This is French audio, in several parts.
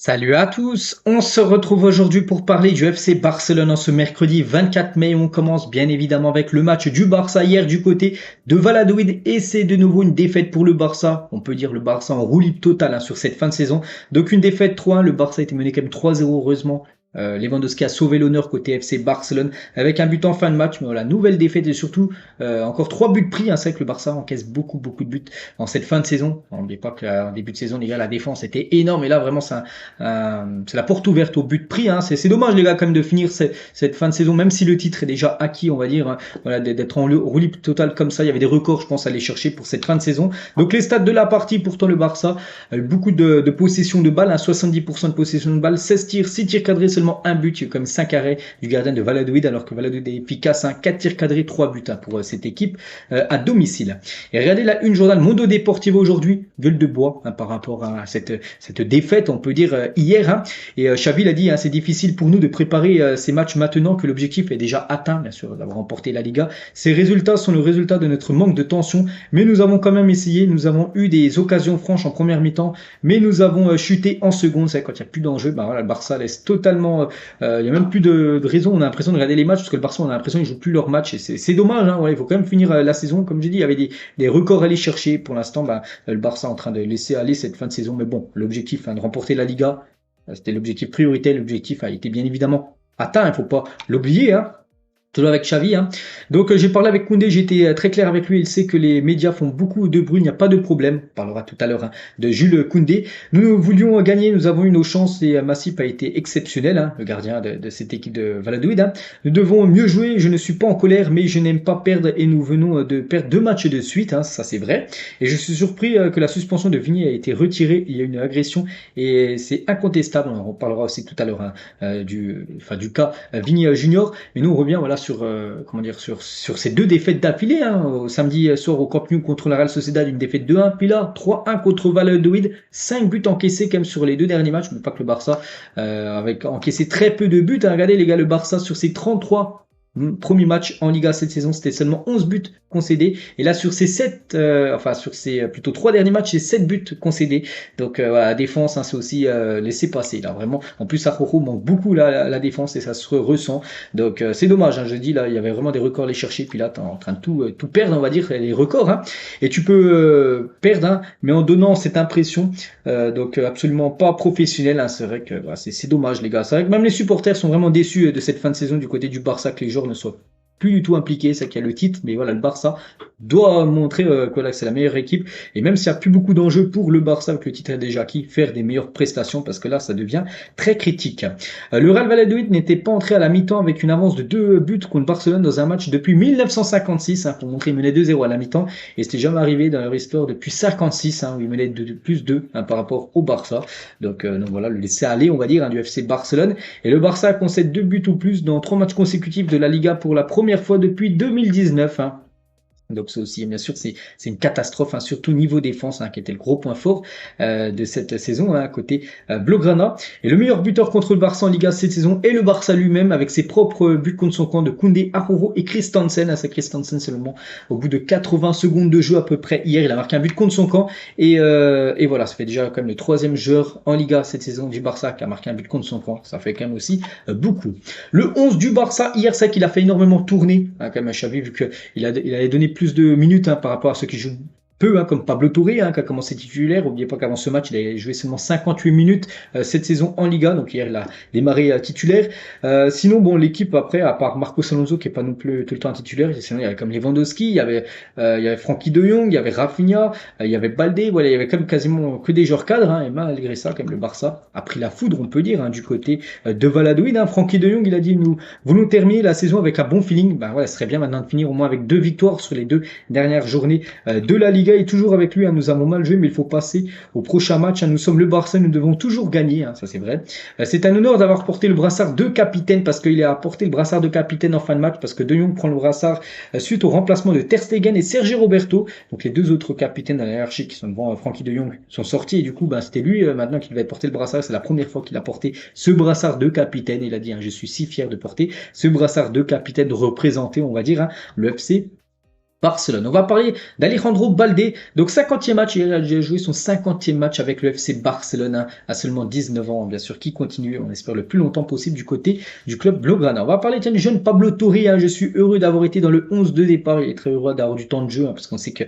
Salut à tous, on se retrouve aujourd'hui pour parler du FC Barcelone en ce mercredi 24 mai. On commence bien évidemment avec le match du Barça hier du côté de Valladolid et c'est de nouveau une défaite pour le Barça. On peut dire le Barça en roue libre totale sur cette fin de saison. Donc une défaite 3-1, le Barça était mené quand même 3-0 heureusement. Lewandowski a sauvé l'honneur côté FC Barcelone avec un but en fin de match, mais voilà, nouvelle défaite et surtout encore 3 buts pris. C'est vrai que le Barça encaisse beaucoup de buts en cette fin de saison. N'oubliez pas qu'en début de saison, les gars, la défense était énorme et là vraiment c'est la porte ouverte aux buts pris. C'est dommage les gars quand même de finir cette fin de saison, même si le titre est déjà acquis, on va dire, voilà, d'être en roue libre totale comme ça. Il y avait des records, je pense, à aller chercher pour cette fin de saison. Donc les stats de la partie, pourtant le Barça a eu beaucoup de possession de balles, 70% de possession de balles, 16 tirs, 6 tirs cadrés, seulement un but, il y a eu comme 5 arrêts du gardien de Valladolid, alors que Valladolid est efficace, 4 tirs cadrés, 3 buts pour cette équipe à domicile. Et regardez la une journal Mundo Deportivo aujourd'hui, gueule de bois par rapport à cette défaite, on peut dire hier. Et Xavi l'a dit, c'est difficile pour nous de préparer ces matchs maintenant que l'objectif est déjà atteint, bien sûr, d'avoir remporté la Liga. Ces résultats sont le résultat de notre manque de tension, mais nous avons quand même essayé, nous avons eu des occasions franches en première mi-temps, mais nous avons chuté en seconde. C'est quand il n'y a plus d'enjeu, voilà, le Barça laisse totalement, il n'y a même plus de raison, on a l'impression de regarder les matchs, parce que le Barça, on a l'impression qu'ils ne jouent plus leur match, et c'est dommage, voilà, il faut quand même finir la saison, comme j'ai dit, il y avait des records à aller chercher. Pour l'instant, le Barça est en train de laisser aller cette fin de saison, mais bon, l'objectif de remporter la Liga, c'était l'objectif prioritaire, l'objectif a été bien évidemment atteint, il ne faut pas l'oublier, toujours avec Xavi. Donc j'ai parlé avec Koundé, j'ai été très clair avec lui, il sait que les médias font beaucoup de bruit, il n'y a pas de problème, on parlera tout à l'heure de Jules Koundé. Nous voulions gagner, nous avons eu nos chances et Massip a été exceptionnel, le gardien de cette équipe de Valladolid. Nous devons mieux jouer, je ne suis pas en colère, mais je n'aime pas perdre et nous venons de perdre 2 matchs de suite, ça c'est vrai. Et je suis surpris que la suspension de Vini a été retirée, il y a une agression et c'est incontestable, on parlera aussi tout à l'heure du cas Vini Junior, mais nous on revient sur ces 2 défaites d'affilée, au samedi soir au Camp Nou contre la Real Sociedad, une défaite 2-1, puis là 3-1 contre Valladolid, 5 buts encaissés quand même sur les 2 derniers matchs, mais pas que le Barça avec encaissé très peu de buts. Regardez les gars, le Barça sur ses 33 premiers matchs en Liga cette saison, c'était seulement 11 buts concédés. Et là, sur ces plutôt 3 derniers matchs, c'est 7 buts concédés. Donc, la défense, c'est aussi laisser passer. Là, vraiment, en plus, Araujo manque beaucoup la défense et ça se ressent. Donc, c'est dommage. Je dis, là, il y avait vraiment des records à les chercher. Puis là, t'es en train de tout perdre, on va dire, les records. Et tu peux perdre, mais en donnant cette impression. Donc, absolument pas professionnel. C'est vrai que c'est dommage, les gars. C'est vrai que même les supporters sont vraiment déçus de cette fin de saison du côté du Barça, que les joueurs ne soient plus du tout impliqué, c'est qu'il y a le titre, mais voilà, le Barça doit montrer que c'est la meilleure équipe, et même s'il n'y a plus beaucoup d'enjeux pour le Barça, avec le titre est déjà acquis, faire des meilleures prestations, parce que là, ça devient très critique. Le Real Valladolid n'était pas entré à la mi-temps avec une avance de 2 buts contre Barcelone dans un match depuis 1956, pour montrer, il menait 2-0 à la mi-temps, et c'était jamais arrivé dans leur histoire depuis 56, où ils menaient de plus 2 par rapport au Barça. Donc voilà, le laisser aller, on va dire, du FC Barcelone, et le Barça concède 2 buts ou plus dans 3 matchs consécutifs de la Liga pour la première fois depuis 2019. Donc c'est aussi, bien sûr, c'est une catastrophe, surtout niveau défense, qui était le gros point fort de cette saison, à côté Blaugrana. Et le meilleur buteur contre le Barça en Liga cette saison est le Barça lui-même, avec ses propres buts contre son camp de Koundé, Araujo et Christensen. C'est Christensen seulement au bout de 80 secondes de jeu à peu près hier, il a marqué un but contre son camp. Et voilà, ça fait déjà quand même le 3e joueur en Liga cette saison du Barça qui a marqué un but contre son camp. Ça fait quand même aussi beaucoup. Le 11 du Barça hier, c'est qu'il a fait énormément tourner, quand même Xavi, vu qu'il avait donné plus de minutes par rapport à ceux qui jouent peu, comme Pablo Touré, qui a commencé titulaire. N'oubliez pas qu'avant ce match, il a joué seulement 58 minutes cette saison en Liga, donc hier il a démarré titulaire. Sinon, bon, l'équipe après, à part Marcos Alonso qui est pas non plus tout le temps titulaire, sinon il y avait comme Lewandowski, il y avait Frenkie de Jong, il y avait Rafinha, il y avait Baldé, voilà, il y avait comme quasiment que des joueurs cadres, et malgré ça, quand même, le Barça a pris la foudre, on peut dire, du côté de Valladolid. Frenkie de Jong, il a dit, nous voulons terminer la saison avec un bon feeling. Voilà, ce serait bien maintenant de finir au moins avec 2 victoires sur les 2 dernières journées de la Liga. Et toujours avec lui, nous avons mal joué, mais il faut passer au prochain match. Nous sommes le Barça, nous devons toujours gagner, ça c'est vrai. C'est un honneur d'avoir porté le brassard de capitaine, parce qu'il a porté le brassard de capitaine en fin de match, parce que De Jong prend le brassard suite au remplacement de Ter Stegen et Sergi Roberto. Donc les 2 autres capitaines dans la hiérarchie qui sont devant Frenkie de Jong sont sortis, et du coup c'était lui maintenant qui devait porter le brassard. C'est la première fois qu'il a porté ce brassard de capitaine. Il a dit, je suis si fier de porter ce brassard de capitaine, de représenter, on va dire, le FC Barcelone. On va parler d'Alejandro Balde. Donc 50e match, il a joué son 50e match avec le FC Barcelone hein, à seulement 19 ans, bien sûr, qui continue, on espère le plus longtemps possible du côté du club blaugrana. On va parler du jeune Pablo Torre. Hein. Je suis heureux d'avoir été dans le 11 de départ. Il est très heureux d'avoir du temps de jeu hein, parce qu'on sait que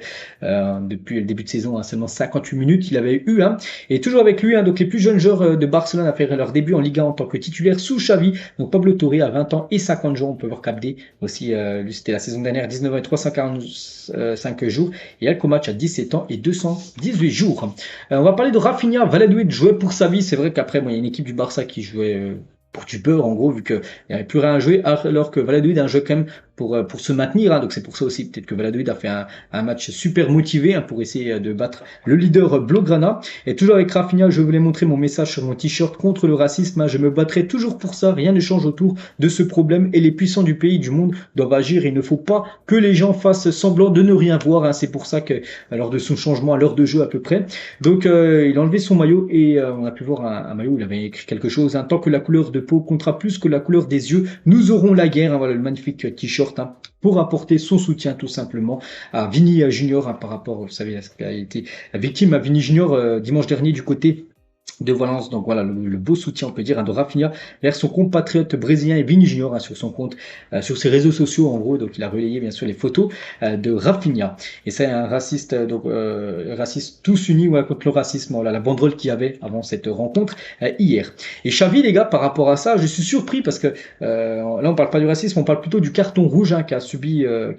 depuis le début de saison, hein, seulement 58 minutes, il avait eu. Hein. Et toujours avec lui, hein, donc les plus jeunes joueurs de Barcelone à faire leur début en Liga en tant que titulaire sous Xavi. Donc Pablo Torre à 20 ans et 50 jours. On peut voir qu'Abdé aussi, lui c'était la saison dernière, 19 ans et 345 jours. Et Alcomatch à 17 ans et 218 jours. On va parler de Rafinha. Valladolid jouait pour sa vie. C'est vrai qu'après, il y a une équipe du Barça qui jouait pour du beurre en gros, vu qu'il n'y avait plus rien à jouer, alors que Valladolid a un jeu quand même pour se maintenir. Hein. Donc c'est pour ça aussi peut-être que Valladolid a fait un match super motivé hein, pour essayer de battre le leader Blaugrana. Et toujours avec Rafinha, je voulais montrer mon message sur mon t-shirt contre le racisme. Hein. Je me battrai toujours pour ça. Rien ne change autour de ce problème et les puissants du pays, du monde doivent agir. Il ne faut pas que les gens fassent semblant de ne rien voir. Hein. C'est pour ça que lors de son changement à l'heure de jeu à peu près. Donc il a enlevé son maillot et on a pu voir un maillot où il avait écrit quelque chose. Hein. Tant que la couleur de peau comptera plus que la couleur des yeux, nous aurons la guerre. Hein. Voilà le magnifique t-shirt. Hein, pour apporter son soutien tout simplement à Vini Junior hein, par rapport, vous savez, à ce qu'a été victime à Vini Junior dimanche dernier du côté de Valence. Donc voilà le beau soutien on peut dire hein, de Rafinha vers son compatriote brésilien et Vini Junior hein, sur son compte, sur ses réseaux sociaux en gros. Donc il a relayé bien sûr les photos de Rafinha et c'est un raciste donc raciste tous unis ouais, contre le racisme. Voilà la banderole qu'il y avait avant cette rencontre hier. Et Xavi les gars par rapport à ça je suis surpris parce que là on parle pas du racisme, on parle plutôt du carton rouge hein, qu'a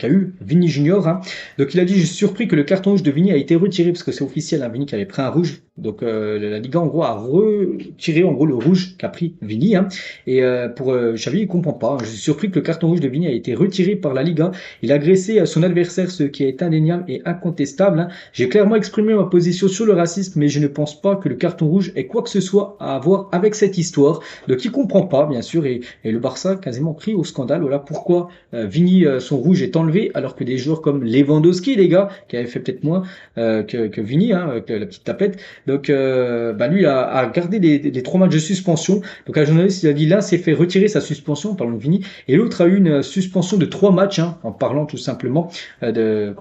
eu Vini Junior hein. Donc il a dit je suis surpris que le carton rouge de Vini a été retiré parce que c'est officiel hein, Vini qui avait pris un rouge. Donc la Liga en gros a retiré en gros le rouge qu'a pris Vini hein. Et pour Xavi il comprend pas. Je suis surpris que le carton rouge de Vini a été retiré par la Liga. Il a agressé son adversaire, ce qui est indéniable et incontestable. Hein. J'ai clairement exprimé ma position sur le racisme, mais je ne pense pas que le carton rouge ait quoi que ce soit à avoir avec cette histoire. Donc il comprend pas bien sûr et le Barça quasiment pris au scandale. Voilà pourquoi Vini son rouge est enlevé alors que des joueurs comme Lewandowski les gars qui avaient fait peut-être moins que Vini hein, avec la petite tapette. Donc lui a gardé les 3 matchs de suspension. Donc un journaliste il a dit l'un s'est fait retirer sa suspension, parlons de Vini, et l'autre a eu une suspension de 3 matchs, hein, en parlant tout simplement de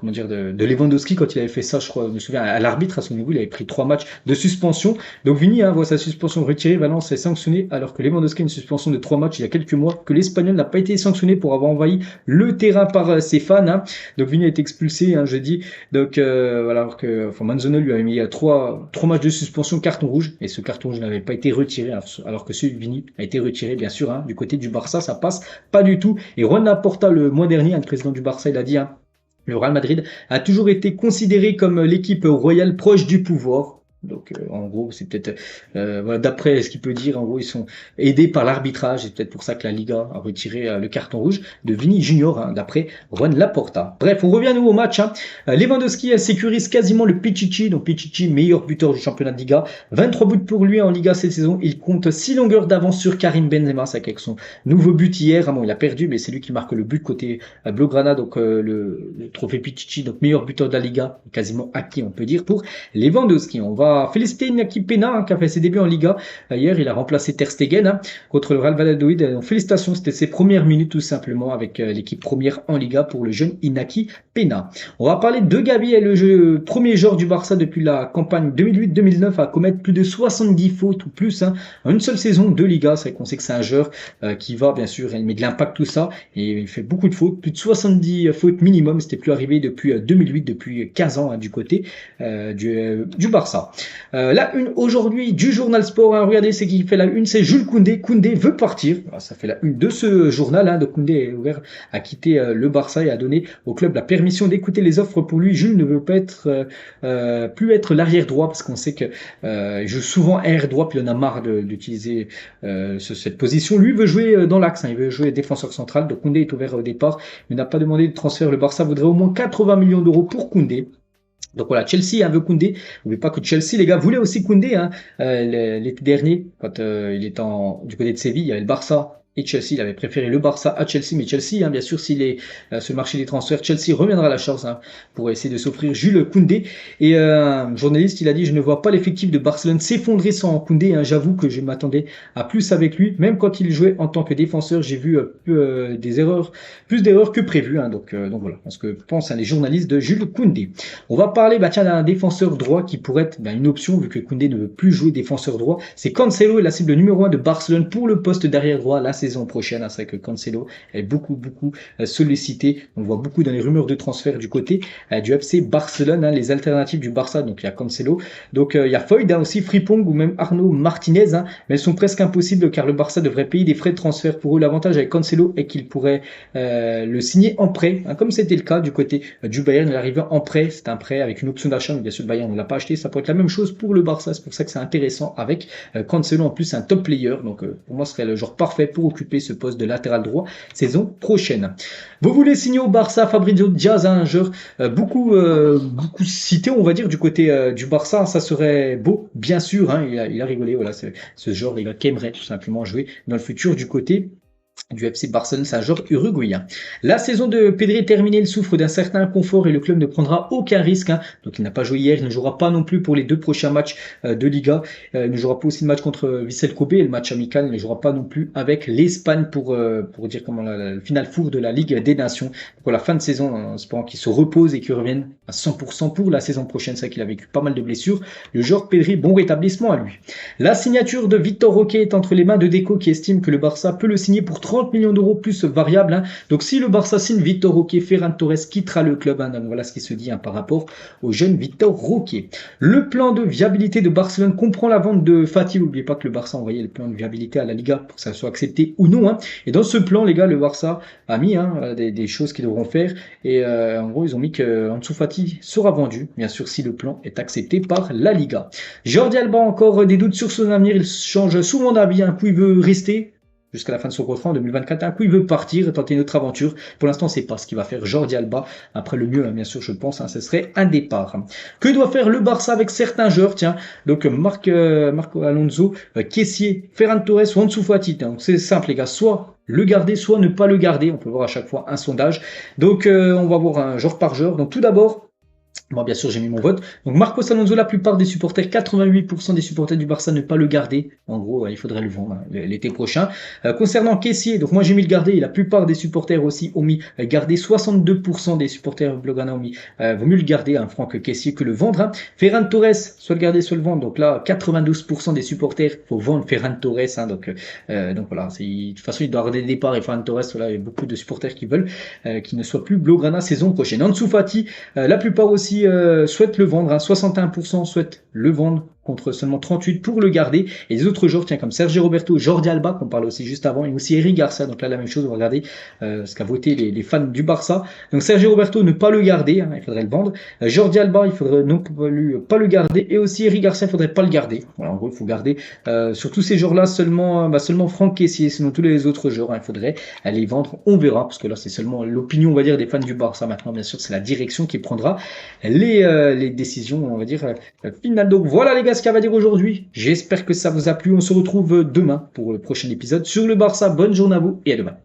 Lewandowski quand il avait fait ça, je crois, je me souviens, à l'arbitre à son niveau, il avait pris 3 matchs de suspension. Donc Vini voit sa suspension retirée, Valence est sanctionné, alors que Lewandowski a une suspension de 3 matchs il y a quelques mois, que l'Espagnol n'a pas été sanctionné pour avoir envahi le terrain par ses fans. Hein. Donc Vini a été expulsé jeudi. Donc voilà, alors que Manzano lui avait mis 3 matchs de suspension, carton rouge, et ce carton rouge n'avait pas été retiré, alors que celui de Vini a été retiré, bien sûr, hein, du côté du Barça, ça passe pas du tout. Et Juan Laporta, le mois dernier, le président du Barça, il a dit, hein, le Real Madrid a toujours été considéré comme l'équipe royale proche du pouvoir. Donc en gros c'est peut-être voilà, d'après ce qu'il peut dire en gros ils sont aidés par l'arbitrage et c'est peut-être pour ça que la Liga a retiré le carton rouge de Vini Junior hein, d'après Juan Laporta. Bref on revient à nouveau au match hein. Lewandowski sécurise quasiment le Pichichi, donc Pichichi meilleur buteur du championnat de Liga, 23 buts pour lui en Liga cette saison, il compte 6 longueurs d'avance sur Karim Benzema, c'est avec son nouveau but hier hein, bon, il a perdu mais c'est lui qui marque le but côté Blaugrana, donc le trophée Pichichi, donc meilleur buteur de la Liga quasiment acquis on peut dire pour Lewandowski. On va féliciter Iñaki Peña hein, qui a fait ses débuts en Liga. Hier, il a remplacé Ter Stegen hein, contre le Real Valladolid. Félicitations, c'était ses premières minutes tout simplement avec l'équipe première en Liga pour le jeune Iñaki Peña. On va parler de Gavi, le premier joueur du Barça depuis la campagne 2008-2009 à commettre plus de 70 fautes ou plus hein, en une seule saison de Liga. C'est qu'on sait que c'est un joueur qui va bien sûr, il met de l'impact tout ça et il fait beaucoup de fautes, plus de 70 fautes minimum. C'était plus arrivé depuis 2008, depuis 15 ans hein, du côté du Barça. La une aujourd'hui du journal Sport, hein, regardez c'est qui fait la une, c'est Jules Koundé. Koundé veut partir, ça fait la une de ce journal hein, de Koundé a quitté le Barça et a donné au club la permission d'écouter les offres pour lui. Jules ne veut pas être plus être l'arrière droit parce qu'on sait que il joue souvent arrière droit puis il en a marre d'utiliser cette position. Lui veut jouer dans l'axe, hein, il veut jouer défenseur central. Donc Koundé est ouvert au départ mais n'a pas demandé de transfert. Le Barça voudrait au moins 80 millions d'euros pour Koundé. Donc voilà, Chelsea veut Koundé. N'oubliez pas que Chelsea, les gars, voulait aussi Koundé hein, l'été dernier, quand il était du côté de Séville. Il y avait le Barça et Chelsea. Il avait préféré le Barça à Chelsea, mais Chelsea, hein, bien sûr, s'il est sur le marché des transferts, Chelsea reviendra à la charge hein, pour essayer de s'offrir Jules Koundé. Et un journaliste, il a dit, je ne vois pas l'effectif de Barcelone s'effondrer sans Koundé. Hein. J'avoue que je m'attendais à plus avec lui, même quand il jouait en tant que défenseur, j'ai vu des erreurs, plus d'erreurs que prévu. Hein. Donc voilà, ce que pensent hein, les journalistes de Jules Koundé. On va parler tiens, d'un défenseur droit qui pourrait être une option vu que Koundé ne veut plus jouer défenseur droit. C'est Cancelo et la cible numéro 1 de Barcelone pour le poste d'arrière droit la saison prochaine. Hein. C'est vrai que Cancelo est beaucoup sollicité. On voit beaucoup dans les rumeurs de transfert du côté du FC Barcelone, hein, les alternatives du Barça. Donc il y a Cancelo, donc il y a Foyth hein, aussi, Frimpong ou même Arnaud Martinez, hein, mais elles sont presque impossibles car le Barça devrait payer des frais de transfert pour eux. L'avantage avec Cancelo est qu'il pourrait le signer en prêt, hein, comme c'était le cas du côté du Bayern. Il arrivait en prêt, c'est un prêt avec une option d'achat, mais bien sûr le Bayern ne l'a pas acheté. Ça pourrait être la même chose pour le Barça, c'est pour ça que c'est intéressant avec Cancelo. En plus c'est un top player, donc pour moi ce serait le joueur parfait pour occuper ce poste de latéral droit saison prochaine. Vous voulez signer au Barça Fabrizio Diaz, hein, un joueur beaucoup cité, on va dire, du côté du Barça. Ça serait beau, bien sûr. Hein, il a rigolé. Voilà, c'est ce genre les gars qui aimerait tout simplement jouer dans le futur du côté du FC Barcelone, c'est un joueur uruguayen. La saison de Pedri est terminée, il souffre d'un certain confort et le club ne prendra aucun risque. Hein. Donc il n'a pas joué hier, il ne jouera pas non plus pour les 2 prochains matchs de Liga. Il ne jouera pas aussi le match contre Vissel Kobe, le match amical, il ne jouera pas non plus avec l'Espagne pour dire comment la finale four de la Ligue des Nations. Pour la fin de saison, en espérant qu'il se repose et qu'il revienne à 100% pour la saison prochaine. C'est vrai qu'il a vécu pas mal de blessures. Le joueur Pedri, bon rétablissement à lui. La signature de Vitor Roque est entre les mains de Deco qui estime que le Barça peut le signer pour 30 millions d'euros plus variable. Hein. Donc si le Barça signe Vitor Roque, Ferran Torres quittera le club. Hein. Donc voilà ce qui se dit hein, par rapport au jeune Vitor Roque. Le plan de viabilité de Barcelone comprend la vente de Fati. N'oubliez pas que le Barça a envoyé le plan de viabilité à la Liga pour que ça soit accepté ou non. Hein. Et dans ce plan, les gars, le Barça a mis hein, des choses qu'ils devront faire. Et en gros, ils ont mis que Ansu Fati sera vendu, bien sûr, si le plan est accepté par la Liga. Jordi Alba, encore des doutes sur son avenir. Il change souvent d'avis. Un coup, il veut rester jusqu'à la fin de son contrat en 2024. Un coup, il veut partir et tenter une autre aventure. Pour l'instant, c'est pas ce qu'il va faire Jordi Alba. Après, le mieux, bien sûr, je pense, hein, ce serait un départ. Que doit faire le Barça avec certains joueurs? Tiens, donc Marco Alonso, Kessié, Ferran Torres ou Ansu Fati. Donc c'est simple, les gars. Soit le garder, soit ne pas le garder. On peut voir à chaque fois un sondage. Donc, on va voir un joueur par joueur. Donc, tout d'abord, moi, bien sûr, j'ai mis mon vote. Donc, Marcos Alonso, la plupart des supporters, 88% des supporters du Barça ne pas le garder. En gros, il faudrait le vendre hein, l'été prochain. Concernant Kessié, donc moi j'ai mis le garder. Et la plupart des supporters aussi ont mis garder. 62% des supporters Blaugrana ont mis vaut mieux le garder, hein, Franck Kessié, que le vendre. Hein. Ferran Torres, soit le garder, soit le vendre. Donc là, 92% des supporters, faut vendre Ferran Torres. Hein, donc voilà, de toute façon, il doit avoir des départs. Et Ferran Torres, voilà, il y a beaucoup de supporters qui veulent qu'il ne soit plus Blaugrana saison prochaine. Ansu Fati, la plupart aussi souhaitent le vendre, hein, 61% souhaitent le vendre contre seulement 38 pour le garder. Et les autres joueurs, tiens, comme Sergio Roberto, Jordi Alba, qu'on parlait aussi juste avant, et aussi Eric Garcia. Donc là, la même chose, on va regarder ce qu'a voté les fans du Barça. Donc Sergio Roberto, ne pas le garder, hein, il faudrait le vendre. Jordi Alba, il faudrait non plus pas le garder. Et aussi Eric Garcia, il faudrait pas le garder. Voilà, en gros, il faut garder sur tous ces joueurs-là seulement Franck Kessié, sinon tous les autres joueurs, hein, il faudrait les vendre. On verra, parce que là, c'est seulement l'opinion, on va dire, des fans du Barça. Maintenant, bien sûr, c'est la direction qui prendra les décisions, on va dire, finales. Donc voilà, les gars, ce qu'il va dire aujourd'hui. J'espère que ça vous a plu. On se retrouve demain pour le prochain épisode sur le Barça. Bonne journée à vous et à demain.